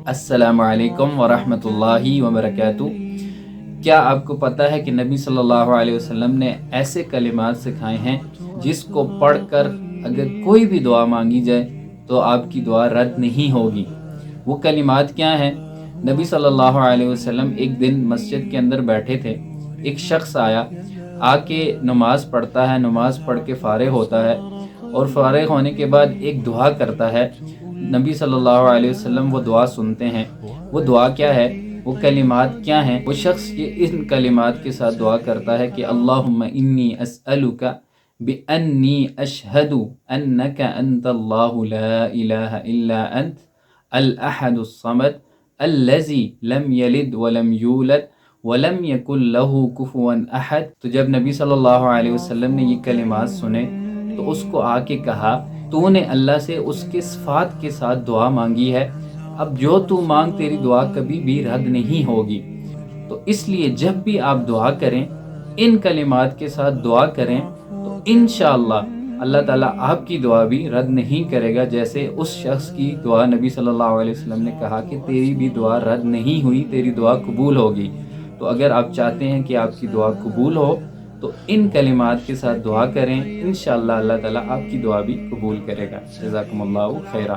السلام علیکم ورحمۃ اللہ وبرکاتہ۔ کیا آپ کو پتہ ہے کہ نبی صلی اللہ علیہ وسلم نے ایسے کلمات سکھائے ہیں جس کو پڑھ کر اگر کوئی بھی دعا مانگی جائے تو آپ کی دعا رد نہیں ہوگی؟ وہ کلمات کیا ہیں؟ نبی صلی اللہ علیہ وسلم ایک دن مسجد کے اندر بیٹھے تھے، ایک شخص آ کے نماز پڑھتا ہے، نماز پڑھ کے فارغ ہوتا ہے اور فارغ ہونے کے بعد ایک دعا کرتا ہے۔ نبی صلی اللہ علیہ وسلم وہ دعا سنتے ہیں۔ وہ دعا کیا ہے؟ وہ کلمات کیا ہیں؟ وہ شخص ان کلمات کے ساتھ دعا کرتا ہے کہ اللہم انی اسألک بانی اشہد انک انت اللہ لا الہ الا انت الاحد الصمد الذی لم یلد ولم یولد ولم یکن لہ کفوا احد۔ تو جب نبی صلی اللہ علیہ وسلم نے یہ کلمات سنے تو اس کو آ کے کہا، تو نے اللہ سے اس کے صفات کے ساتھ دعا مانگی ہے، اب جو تو مانگ تیری دعا کبھی بھی رد نہیں ہوگی۔ تو اس لیے جب بھی آپ دعا کریں ان کلمات کے ساتھ دعا کریں تو انشاءاللہ اللہ تعالیٰ آپ کی دعا بھی رد نہیں کرے گا، جیسے اس شخص کی دعا نبی صلی اللہ علیہ وسلم نے کہا کہ تیری بھی دعا رد نہیں ہوئی، تیری دعا قبول ہوگی۔ تو اگر آپ چاہتے ہیں کہ آپ کی دعا قبول ہو تو ان کلمات کے ساتھ دعا کریں، انشاءاللہ اللہ تعالیٰ آپ کی دعا بھی قبول کرے گا۔ جزاکم اللہ خیرہ۔